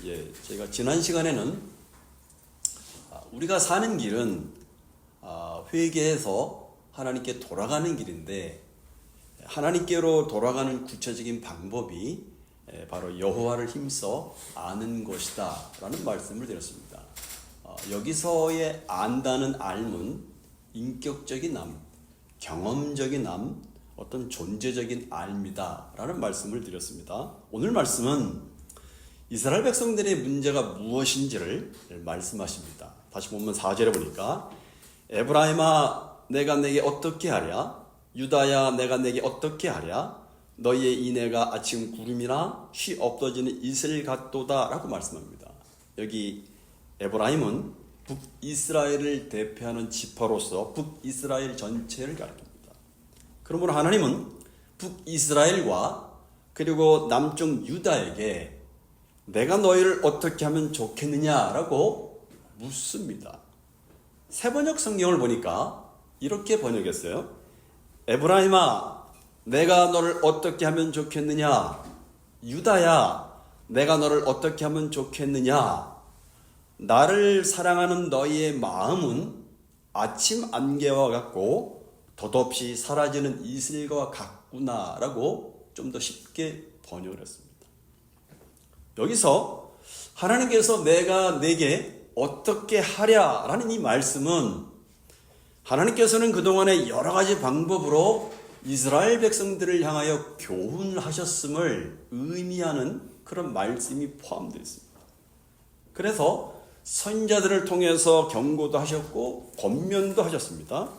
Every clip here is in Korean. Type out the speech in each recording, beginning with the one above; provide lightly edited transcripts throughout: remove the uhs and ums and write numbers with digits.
제가 지난 시간에는 우리가 사는 길은 회개해서 하나님께 돌아가는 길인데, 하나님께로 돌아가는 구체적인 방법이 바로 여호와를 힘써 아는 것이다 라는 말씀을 드렸습니다. 여기서의 안다는 알문, 인격적인 남, 경험적인 남, 어떤 존재적인 알미다 라는 말씀을 드렸습니다. 오늘 말씀은 이스라엘 백성들의 문제가 무엇인지를 말씀하십니다. 다시 보면 4절에 보니까 에브라임아 내가 내게 어떻게 하랴, 유다야 내가 내게 어떻게 하랴, 너희의 인애가 아침 구름이나 쉬 없어지는 이슬 같도다 라고 말씀합니다. 여기 에브라임은 북이스라엘을 대표하는 지파로서 북이스라엘 전체를 가리킵니다. 그러므로 하나님은 북이스라엘과 그리고 남쪽 유다에게 내가 너희를 어떻게 하면 좋겠느냐라고 묻습니다. 세번역 성경을 보니까 이렇게 번역했어요. 에브라임아 내가 너를 어떻게 하면 좋겠느냐, 유다야 내가 너를 어떻게 하면 좋겠느냐, 나를 사랑하는 너희의 마음은 아침 안개와 같고 덧없이 사라지는 이슬과 같구나 라고 좀 더 쉽게 번역을 했습니다. 여기서 하나님께서 내가 내게 어떻게 하랴 라는 이 말씀은 하나님께서는 그동안에 여러 가지 방법으로 이스라엘 백성들을 향하여 교훈하셨음을 의미하는 그런 말씀이 포함되어 있습니다. 그래서 선지자들을 통해서 경고도 하셨고 권면도 하셨습니다.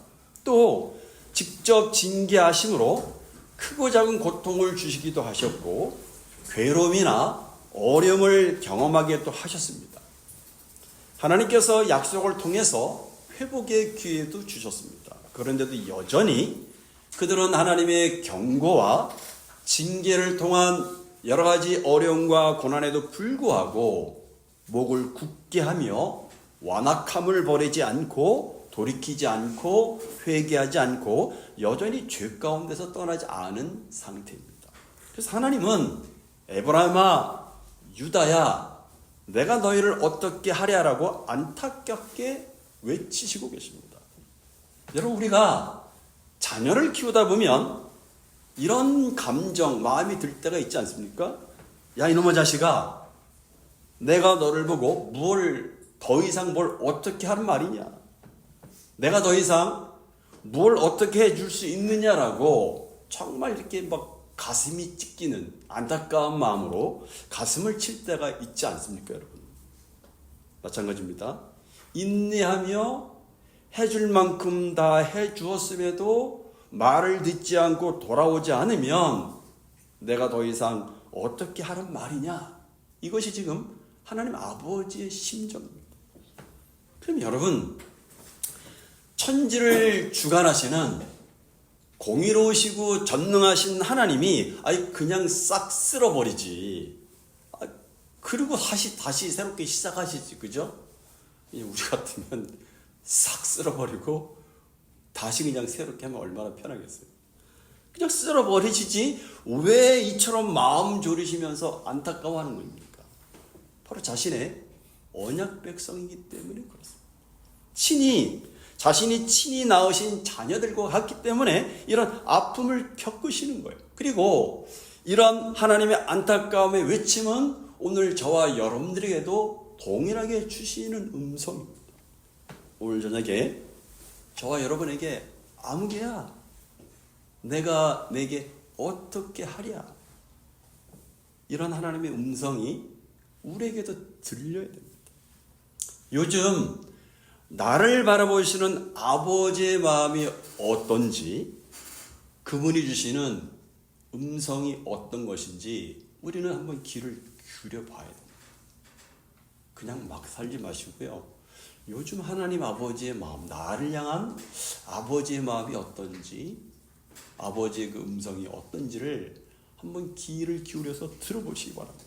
또 직접 징계하심으로 크고 작은 고통을 주시기도 하셨고 괴로움이나 어려움을 경험하게 또 하셨습니다. 하나님께서 약속을 통해서 회복의 기회도 주셨습니다. 그런데도 여전히 그들은 하나님의 경고와 징계를 통한 여러 가지 어려움과 고난에도 불구하고 목을 굳게 하며 완악함을 버리지 않고 돌이키지 않고 회개하지 않고 여전히 죄 가운데서 떠나지 않은 상태입니다. 그래서 하나님은 에브라임아 유다야 내가 너희를 어떻게 하랴라고 안타깝게 외치시고 계십니다. 여러분, 우리가 자녀를 키우다 보면 이런 감정, 마음이 들 때가 있지 않습니까? 야 이놈의 자식아, 내가 너를 보고 더 이상 뭘 어떻게 하는 말이냐, 내가 더 이상 뭘 어떻게 해줄 수 있느냐라고 정말 이렇게 막 가슴이 찢기는 안타까운 마음으로 가슴을 칠 때가 있지 않습니까, 여러분? 마찬가지입니다. 인내하며 해줄 만큼 다 해주었음에도 말을 듣지 않고 돌아오지 않으면 내가 더 이상 어떻게 하는 말이냐, 이것이 지금 하나님 아버지의 심정입니다. 그럼 여러분, 천지를 주관하시는 공의로우시고 전능하신 하나님이 그냥 싹 쓸어버리지, 그리고 다시 새롭게 시작하시지, 그죠? 우리 같으면 싹 쓸어버리고 다시 그냥 새롭게 하면 얼마나 편하겠어요. 그냥 쓸어버리시지 왜 이처럼 마음 졸이시면서 안타까워하는 겁니까? 바로 자신의 언약 백성이기 때문에 그렇습니다. 자신이 친히 낳으신 자녀들과 같기 때문에 이런 아픔을 겪으시는 거예요. 그리고 이런 하나님의 안타까움의 외침은 오늘 저와 여러분들에게도 동일하게 주시는 음성입니다. 오늘 저녁에 저와 여러분에게 아무개야 내가 내게 어떻게 하랴, 이런 하나님의 음성이 우리에게도 들려야 됩니다. 요즘 나를 바라보시는 아버지의 마음이 어떤지, 그분이 주시는 음성이 어떤 것인지 우리는 한번 귀를 기울여 봐야 됩니다. 그냥 막 살지 마시고요. 요즘 하나님 아버지의 마음, 나를 향한 아버지의 마음이 어떤지, 아버지의 그 음성이 어떤지를 한번 귀를 기울여서 들어보시기 바랍니다.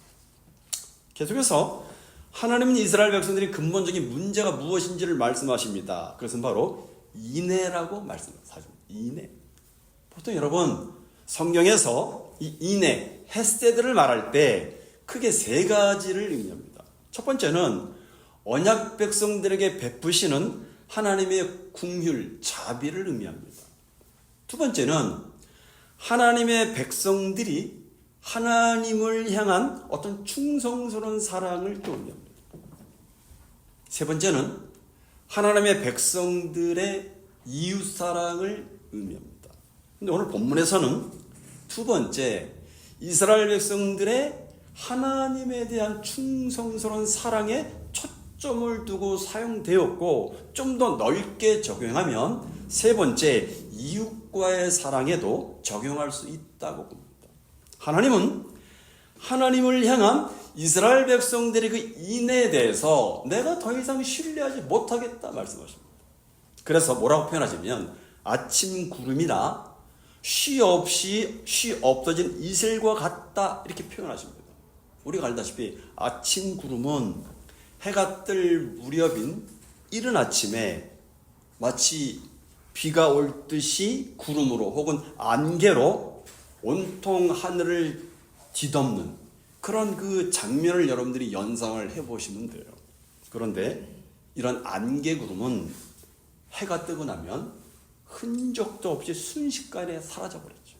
계속해서 하나님은 이스라엘 백성들이 근본적인 문제가 무엇인지를 말씀하십니다. 그것은 바로 인애라고 말씀합니다. 인애. 보통 여러분 성경에서 이 인애, 헤세드를 말할 때 크게 세 가지를 의미합니다. 첫 번째는 언약 백성들에게 베푸시는 하나님의 긍휼, 자비를 의미합니다. 두 번째는 하나님의 백성들이 하나님을 향한 어떤 충성스러운 사랑을 또 의미합니다. 세 번째는 하나님의 백성들의 이웃사랑을 의미합니다. 근데 오늘 본문에서는 두 번째, 이스라엘 백성들의 하나님에 대한 충성스러운 사랑에 초점을 두고 사용되었고, 좀 더 넓게 적용하면 세 번째, 이웃과의 사랑에도 적용할 수 있다고 봅니다. 하나님은 하나님을 향한 이스라엘 백성들의 그 인애에 대해서 내가 더 이상 신뢰하지 못하겠다 말씀하십니다. 그래서 뭐라고 표현하시면 아침 구름이나 쉬 없어진 이슬과 같다 이렇게 표현하십니다. 우리가 알다시피 아침 구름은 해가 뜰 무렵인 이른 아침에 마치 비가 올 듯이 구름으로 혹은 안개로 온통 하늘을 뒤덮는 그런 그 장면을 여러분들이 연상을 해보시면 돼요. 그런데 이런 안개 구름은 해가 뜨고 나면 흔적도 없이 순식간에 사라져버렸죠.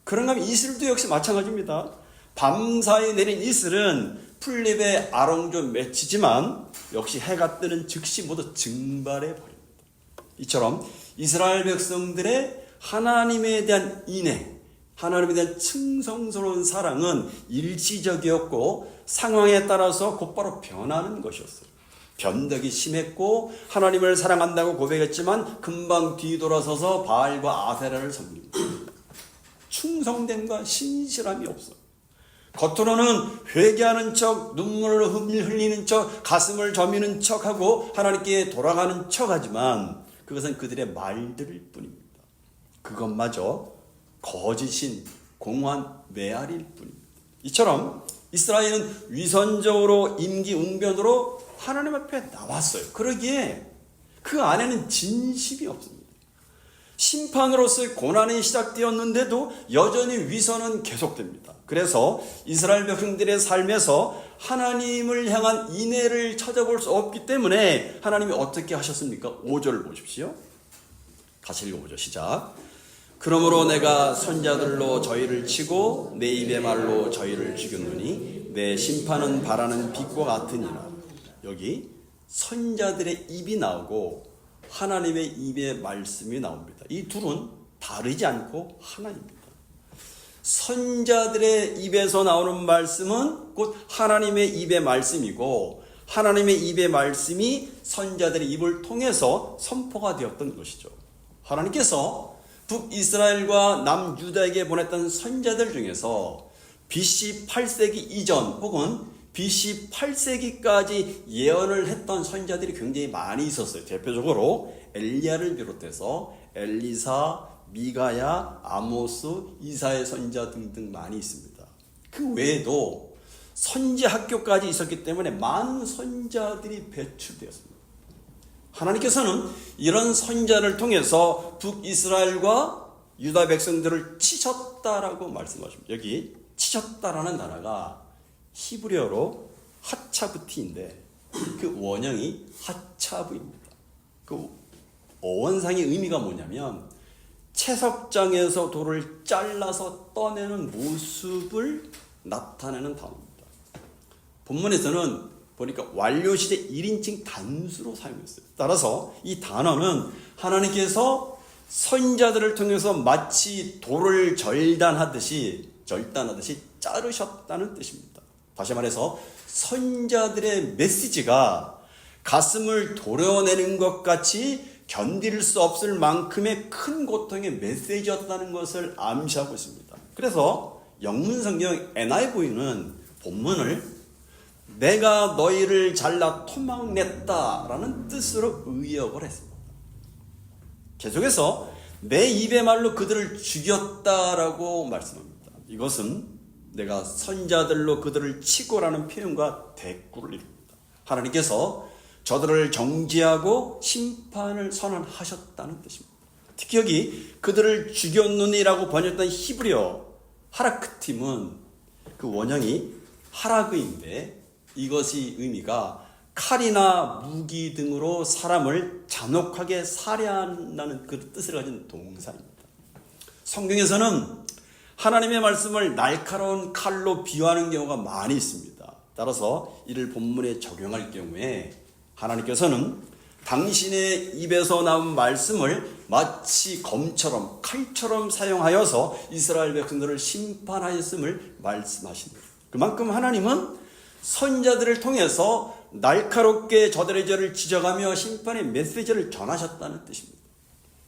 그런가 하면 이슬도 역시 마찬가지입니다. 밤사이 내린 이슬은 풀잎에 아롱 맺히지만 역시 해가 뜨는 즉시 모두 증발해 버립니다. 이처럼 이스라엘 백성들의 하나님에 대한 인애, 하나님에 대한 충성스러운 사랑은 일시적이었고 상황에 따라서 곧바로 변하는 것이었어요. 변덕이 심했고 하나님을 사랑한다고 고백했지만 금방 뒤돌아서서 바알과 아세라를 섬깁니다. 충성됨과 신실함이 없어요. 겉으로는 회개하는 척, 눈물을 흘리는 척, 가슴을 저미는 척하고 하나님께 돌아가는 척하지만 그것은 그들의 말들일 뿐입니다. 그것마저 거짓인 공허한 메아리일 뿐입니다. 이처럼 이스라엘은 위선적으로 임기응변으로 하나님 앞에 나왔어요. 그러기에 그 안에는 진심이 없습니다. 심판으로서의 고난이 시작되었는데도 여전히 위선은 계속됩니다. 그래서 이스라엘 백성들의 삶에서 하나님을 향한 인애를 찾아볼 수 없기 때문에 하나님이 어떻게 하셨습니까? 5절을 보십시오. 같이 읽어보죠. 시작. 그러므로 내가 선자들로 저희를 치고 내 입의 말로 저희를 죽였노니 내 심판은 바라는 빛과 같으니라. 여기 선자들의 입이 나오고 하나님의 입의 말씀이 나옵니다. 이 둘은 다르지 않고 하나입니다. 선자들의 입에서 나오는 말씀은 곧 하나님의 입의 말씀이고 하나님의 입의 말씀이 선자들의 입을 통해서 선포가 되었던 것이죠. 하나님께서 북이스라엘과 남유다에게 보냈던 선자들 중에서 BC 8세기 이전 혹은 BC 8세기까지 예언을 했던 선자들이 굉장히 많이 있었어요. 대표적으로 엘리야를 비롯해서 엘리사, 미가야, 아모스, 이사야 선자 등등 많이 있습니다. 그 외에도 선지 학교까지 있었기 때문에 많은 선자들이 배출되었습니다. 하나님께서는 이런 선자를 통해서 북이스라엘과 유다 백성들을 치셨다라고 말씀하십니다. 여기 치셨다라는 단어가 히브리어로 하차브티인데 그 원형이 하차브입니다. 그 어원상의 의미가 뭐냐면 채석장에서 돌을 잘라서 떠내는 모습을 나타내는 단어입니다. 본문에서는 보니까 완료시제 1인칭 단수로 사용했어요. 따라서 이 단어는 하나님께서 선자들을 통해서 마치 돌을 절단하듯이 자르셨다는 뜻입니다. 다시 말해서 선자들의 메시지가 가슴을 도려내는 것 같이 견딜 수 없을 만큼의 큰 고통의 메시지였다는 것을 암시하고 있습니다. 그래서 영문성경 NIV는 본문을 내가 너희를 잘라 토막냈다라는 뜻으로 의역을 했습니다. 계속해서 내 입의 말로 그들을 죽였다라고 말씀합니다. 이것은 내가 선자들로 그들을 치고라는 표현과 대꾸를 이룹니다. 하나님께서 저들을 정죄하고 심판을 선언하셨다는 뜻입니다. 특히 여기 그들을 죽였느니라고 번역된 히브리어 하라크팀은 그 원형이 하라그인데 이것이 의미가 칼이나 무기 등으로 사람을 잔혹하게 살해한다는 그 뜻을 가진 동사입니다. 성경에서는 하나님의 말씀을 날카로운 칼로 비유하는 경우가 많이 있습니다. 따라서 이를 본문에 적용할 경우에 하나님께서는 당신의 입에서 나온 말씀을 마치 검처럼 칼처럼 사용하여서 이스라엘 백성들을 심판하였음을 말씀하십니다. 그만큼 하나님은 선지자들을 통해서 날카롭게 저들의 죄를 지적하며 심판의 메시지를 전하셨다는 뜻입니다.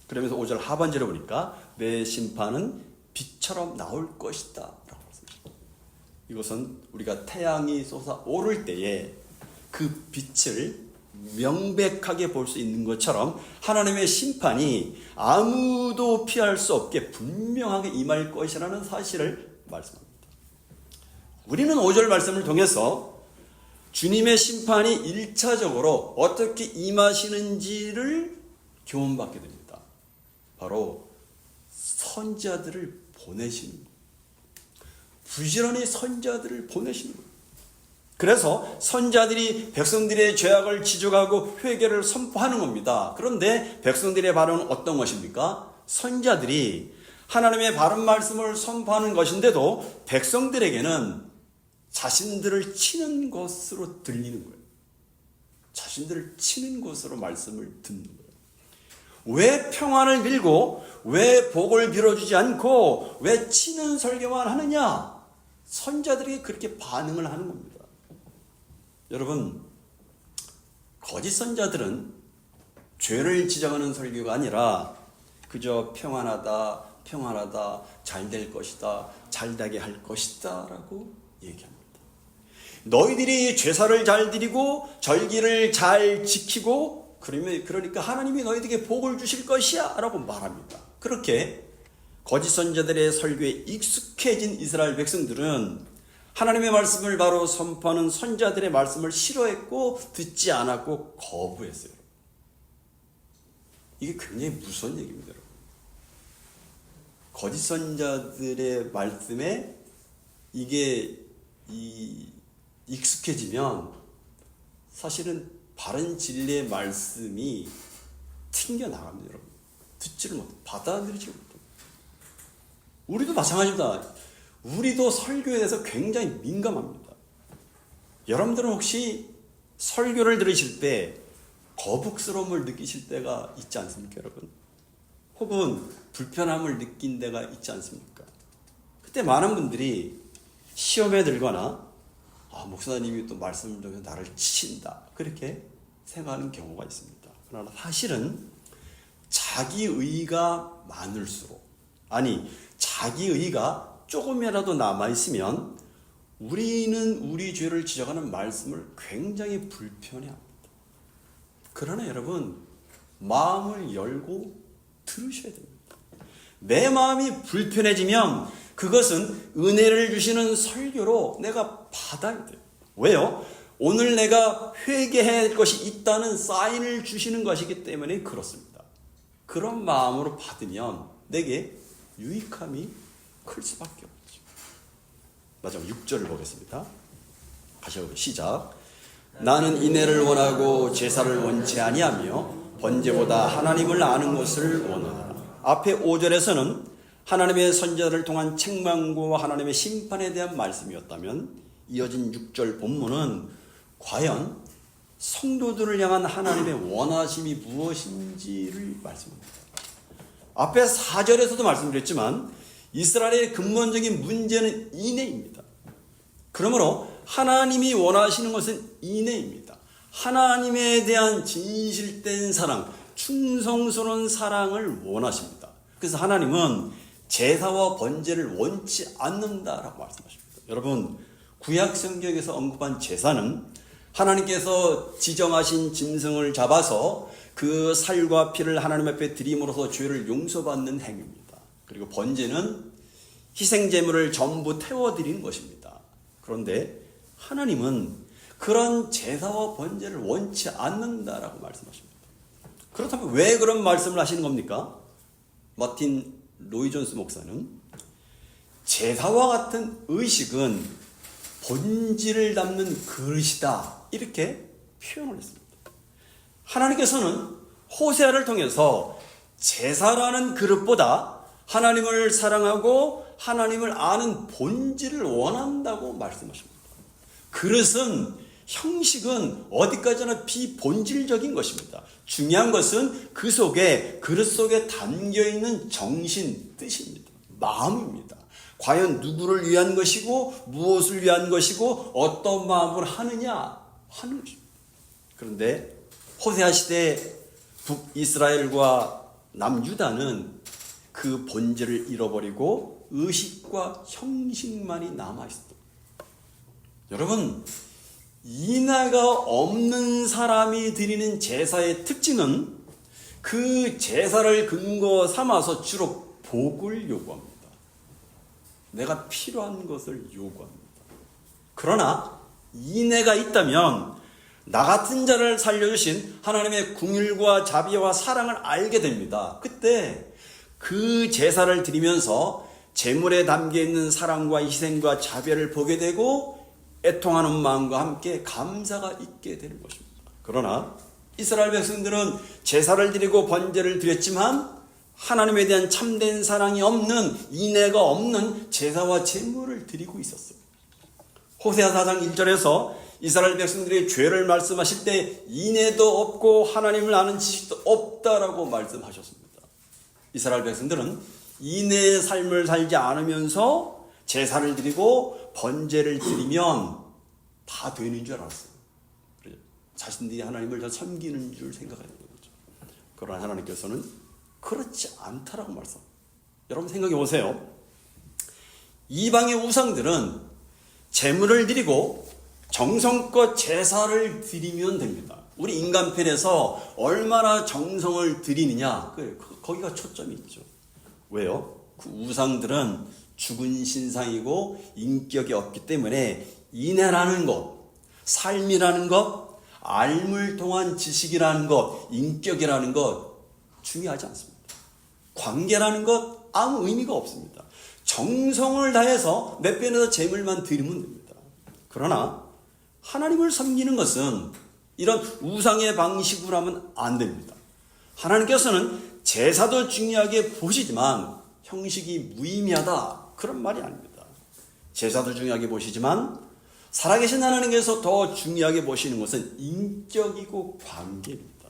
그러면서 5절 하반절에 보니까 내 심판은 빛처럼 나올 것이다 라고 말씀하십니다. 이것은 우리가 태양이 솟아오를 때에 그 빛을 명백하게 볼 수 있는 것처럼 하나님의 심판이 아무도 피할 수 없게 분명하게 임할 것이라는 사실을 말씀합니다. 우리는 5절 말씀을 통해서 주님의 심판이 1차적으로 어떻게 임하시는지를 교훈받게 됩니다. 바로 선지자들을 보내시는 것. 부지런히 선지자들을 보내시는 것. 그래서 선지자들이 백성들의 죄악을 지적하고 회개를 선포하는 겁니다. 그런데 백성들의 반응은 어떤 것입니까? 선지자들이 하나님의 바른 말씀을 선포하는 것인데도 백성들에게는 자신들을 치는 것으로 들리는 거예요. 자신들을 치는 것으로 말씀을 듣는 거예요. 왜 평안을 빌고 왜 복을 빌어주지 않고 왜 치는 설교만 하느냐? 선지자들에게 그렇게 반응을 하는 겁니다. 여러분, 거짓 선지자들은 죄를 지적하는 설교가 아니라 그저 평안하다, 평안하다, 잘 될 것이다, 잘 되게 할 것이다 라고 얘기합니다. 너희들이 제사를 잘 드리고 절기를 잘 지키고 그러니까 하나님이 너희들에게 복을 주실 것이야 라고 말합니다. 그렇게 거짓 선지자들의 설교에 익숙해진 이스라엘 백성들은 하나님의 말씀을 바로 선포하는 선지자들의 말씀을 싫어했고 듣지 않았고 거부했어요. 이게 굉장히 무서운 얘기입니다. 여러분. 거짓 선지자들의 말씀에 이게 익숙해지면 사실은 바른 진리의 말씀이 튕겨나갑니다. 여러분. 듣지를 못해. 받아들이지 못해. 우리도 마찬가지입니다. 우리도 설교에 대해서 굉장히 민감합니다. 여러분들은 혹시 설교를 들으실 때 거북스러움을 느끼실 때가 있지 않습니까, 여러분? 혹은 불편함을 느낀 데가 있지 않습니까? 그때 많은 분들이 시험에 들거나 목사님이 또 말씀을 통해서 나를 치신다 그렇게 생각하는 경우가 있습니다. 그러나 사실은 자기의가 많을수록 자기의가 조금이라도 남아있으면 우리는 우리 죄를 지적하는 말씀을 굉장히 불편해합니다. 그러나 여러분, 마음을 열고 들으셔야 됩니다. 내 마음이 불편해지면 그것은 은혜를 주시는 설교로 내가 받아야 돼요. 왜요? 오늘 내가 회개해야 할 것이 있다는 사인을 주시는 것이기 때문에 그렇습니다. 그런 마음으로 받으면 내게 유익함이 클 수밖에 없죠. 마지막 6절을 보겠습니다. 다시 한번 시작. 나는 인애를 원하고 제사를 원치 아니하며 번제보다 하나님을 아는 것을 원하노라. 앞에 5절에서는 하나님의 선지자를 통한 책망과 하나님의 심판에 대한 말씀이었다면 이어진 6절 본문은 과연 성도들을 향한 하나님의 원하심이 무엇인지를 말씀합니다. 앞에 4절에서도 말씀드렸지만 이스라엘의 근본적인 문제는 인애입니다. 그러므로 하나님이 원하시는 것은 인애입니다. 하나님에 대한 진실된 사랑, 충성스러운 사랑을 원하십니다. 그래서 하나님은 제사와 번제를 원치 않는다라고 말씀하십니다. 여러분, 구약 성경에서 언급한 제사는 하나님께서 지정하신 짐승을 잡아서 그 살과 피를 하나님 앞에 드림으로써 죄를 용서받는 행위입니다. 그리고 번제는 희생제물을 전부 태워드리는 것입니다. 그런데 하나님은 그런 제사와 번제를 원치 않는다라고 말씀하십니다. 그렇다면 왜 그런 말씀을 하시는 겁니까? 마틴 로이 존스 목사는 제사와 같은 의식은 본질을 담는 그릇이다. 이렇게 표현을 했습니다. 하나님께서는 호세아를 통해서 제사라는 그릇보다 하나님을 사랑하고 하나님을 아는 본질을 원한다고 말씀하십니다. 그릇은, 형식은 어디까지나 비본질적인 것입니다. 중요한 것은 그 속에, 그릇 속에 담겨있는 정신, 뜻입니다. 마음입니다. 과연 누구를 위한 것이고 무엇을 위한 것이고 어떤 마음으로 하느냐 하는 것입니다. 그런데 호세아 시대 북이스라엘과 남유다는 그 본질을 잃어버리고 의식과 형식만이 남아있습니다. 여러분, 인애가 없는 사람이 드리는 제사의 특징은 그 제사를 근거 삼아서 주로 복을 요구합니다. 내가 필요한 것을 요구합니다. 그러나 인애가 있다면 나 같은 자를 살려주신 하나님의 긍휼과 자비와 사랑을 알게 됩니다. 그때 그 제사를 드리면서 제물에 담겨있는 사랑과 희생과 자비를 보게 되고 애통하는 마음과 함께 감사가 있게 되는 것입니다. 그러나 이스라엘 백성들은 제사를 드리고 번제를 드렸지만 하나님에 대한 참된 사랑이 없는, 인애가 없는 제사와 제물을 드리고 있었어요. 호세아 4장 1절에서 이스라엘 백성들의 죄를 말씀하실 때 인애도 없고 하나님을 아는 지식도 없다라고 말씀하셨습니다. 이스라엘 백성들은 인애의 삶을 살지 않으면서 제사를 드리고 번제를 드리면 다 되는 줄 알았어요. 자신들이 하나님을 더 섬기는 줄 생각하는 거죠. 그러나 하나님께서는 그렇지 않다라고 말씀합니다. 여러분 생각해 보세요. 이방의 우상들은 제물을 드리고 정성껏 제사를 드리면 됩니다. 우리 인간편에서 얼마나 정성을 드리느냐, 거기가 초점이 있죠. 왜요? 그 우상들은 죽은 신상이고 인격이 없기 때문에 인애라는 것, 삶이라는 것, 알물 통한 지식이라는 것, 인격이라는 것 중요하지 않습니다. 관계라는 것 아무 의미가 없습니다. 정성을 다해서 몇 배에서 제물만 드리면 됩니다. 그러나 하나님을 섬기는 것은 이런 우상의 방식으로 하면 안 됩니다. 하나님께서는 제사도 중요하게 보시지만 형식이 무의미하다, 그런 말이 아닙니다. 제사도 중요하게 보시지만 살아계신 하나님께서 더 중요하게 보시는 것은 인격이고 관계입니다.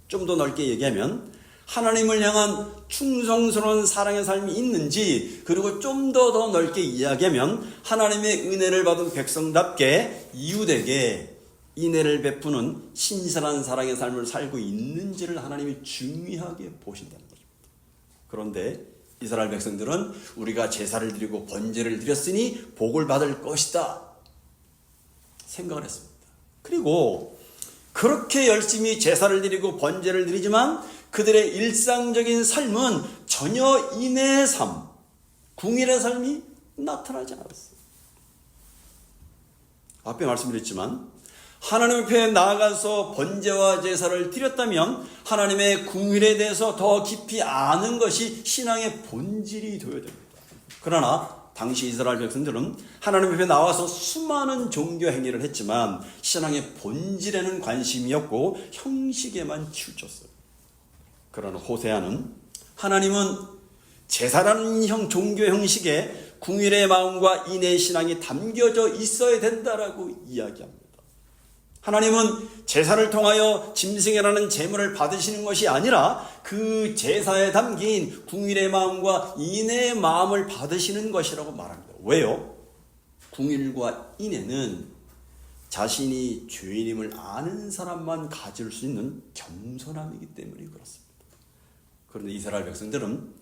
좀 더 넓게 얘기하면 하나님을 향한 충성스러운 사랑의 삶이 있는지, 그리고 좀 더 넓게 이야기하면 하나님의 은혜를 받은 백성답게 이웃에게 인애를 베푸는 신선한 사랑의 삶을 살고 있는지를 하나님이 중요하게 보신다는 것입니다. 그런데 이스라엘 백성들은 우리가 제사를 드리고 번제를 드렸으니 복을 받을 것이다 생각을 했습니다. 그리고 그렇게 열심히 제사를 드리고 번제를 드리지만 그들의 일상적인 삶은 전혀 인애의 삶, 궁일의 삶이 나타나지 않았어요. 앞에 말씀드렸지만 하나님 앞에 나아가서 번제와 제사를 드렸다면 하나님의 궁일에 대해서 더 깊이 아는 것이 신앙의 본질이 되어야 됩니다. 그러나 당시 이스라엘 백성들은 하나님 앞에 나와서 수많은 종교 행위를 했지만 신앙의 본질에는 관심이 없고 형식에만 치우쳤어요. 그러나 호세아는 하나님은 제사라는 종교 형식에 궁일의 마음과 인애의 신앙이 담겨져 있어야 된다라고 이야기합니다. 하나님은 제사를 통하여 짐승이라는 제물을 받으시는 것이 아니라 그 제사에 담긴 궁일의 마음과 인애의 마음을 받으시는 것이라고 말합니다. 왜요? 궁일과 인애는 자신이 죄인임을 아는 사람만 가질 수 있는 겸손함이기 때문에 그렇습니다. 그런데 이스라엘 백성들은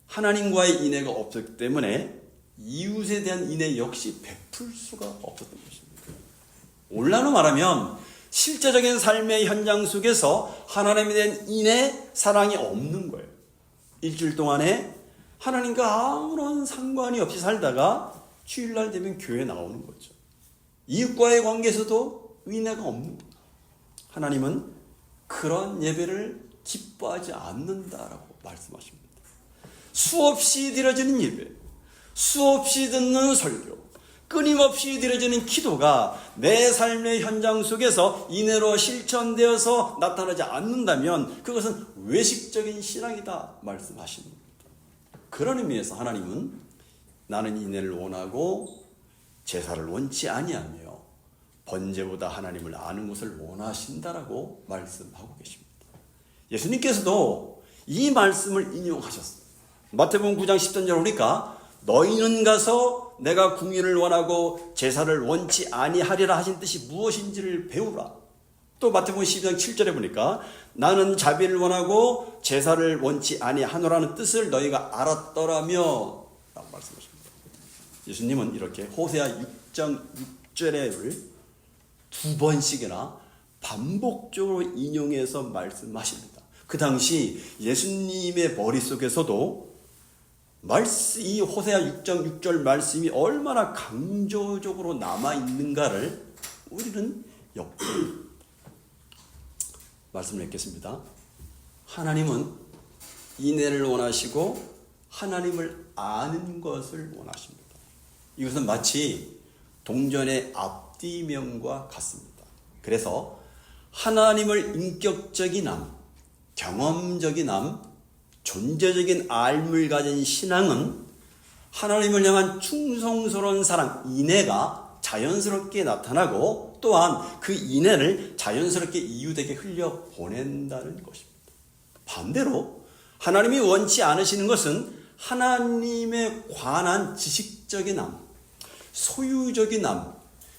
하나님과의 인애가 없었기 때문에 이웃에 대한 인애 역시 베풀 수가 없었던 것입니다. 올라로 말하면 실제적인 삶의 현장 속에서 하나님에 대한 인애, 사랑이 없는 거예요. 일주일 동안에 하나님과 아무런 상관이 없이 살다가 주일날 되면 교회 나오는 거죠. 이웃과의 관계에서도 인애가 없는 거예요. 하나님은 그런 예배를 기뻐하지 않는다라고 말씀하십니다. 수없이 드려지는 예배, 수없이 듣는 설교, 끊임없이 드려지는 기도가 내 삶의 현장 속에서 인내로 실천되어서 나타나지 않는다면 그것은 외식적인 신앙이다 말씀하시는 겁니다. 그런 의미에서 하나님은 나는 인내를 원하고 제사를 원치 아니하며 번제보다 하나님을 아는 것을 원하신다라고 말씀하고 계십니다. 예수님께서도 이 말씀을 인용하셨습니다. 마태복음 9장 10절 보니까 너희는 가서 내가 궁의를 원하고 제사를 원치 아니하리라 하신 뜻이 무엇인지를 배우라. 또 마태복음 12장 7절에 보니까 나는 자비를 원하고 제사를 원치 아니하노라는 뜻을 너희가 알았더라며 라고 말씀하십니다. 예수님은 이렇게 호세아 6장 6절을 두 번씩이나 반복적으로 인용해서 말씀하십니다. 그 당시 예수님의 머릿속에서도 이 호세아 6장 6절 말씀이 얼마나 강조적으로 남아있는가를 우리는 엿보입니다. 말씀을 읽겠습니다. 하나님은 인애를 원하시고 하나님을 아는 것을 원하십니다. 이것은 마치 동전의 앞뒤면과 같습니다. 그래서 하나님을 인격적인 암, 경험적인 암, 존재적인 알물 가진 신앙은 하나님을 향한 충성스러운 사랑, 인애가 자연스럽게 나타나고 또한 그 인애를 자연스럽게 이웃에게 흘려보낸다는 것입니다. 반대로 하나님이 원치 않으시는 것은 하나님에 관한 지식적인 암, 소유적인 암,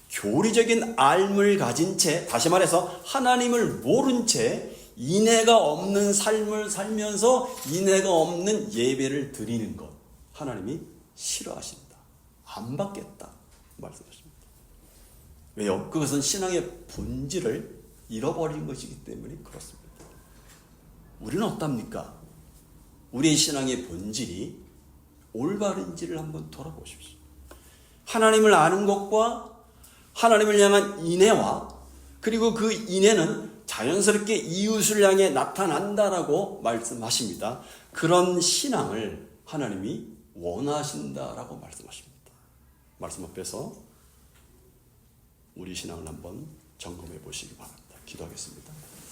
교리적인 알물 가진 채, 다시 말해서 하나님을 모른 채 인애가 없는 삶을 살면서 인애가 없는 예배를 드리는 것, 하나님이 싫어하신다. 안 받겠다 말씀하십니다. 왜요? 그것은 신앙의 본질을 잃어버린 것이기 때문에 그렇습니다. 우리는 어떻습니까? 우리의 신앙의 본질이 올바른지를 한번 돌아보십시오. 하나님을 아는 것과 하나님을 향한 인애와 그리고 그 인애는 자연스럽게 이웃을 향해 나타난다라고 말씀하십니다. 그런 신앙을 하나님이 원하신다라고 말씀하십니다. 말씀 앞에서 우리 신앙을 한번 점검해 보시기 바랍니다. 기도하겠습니다.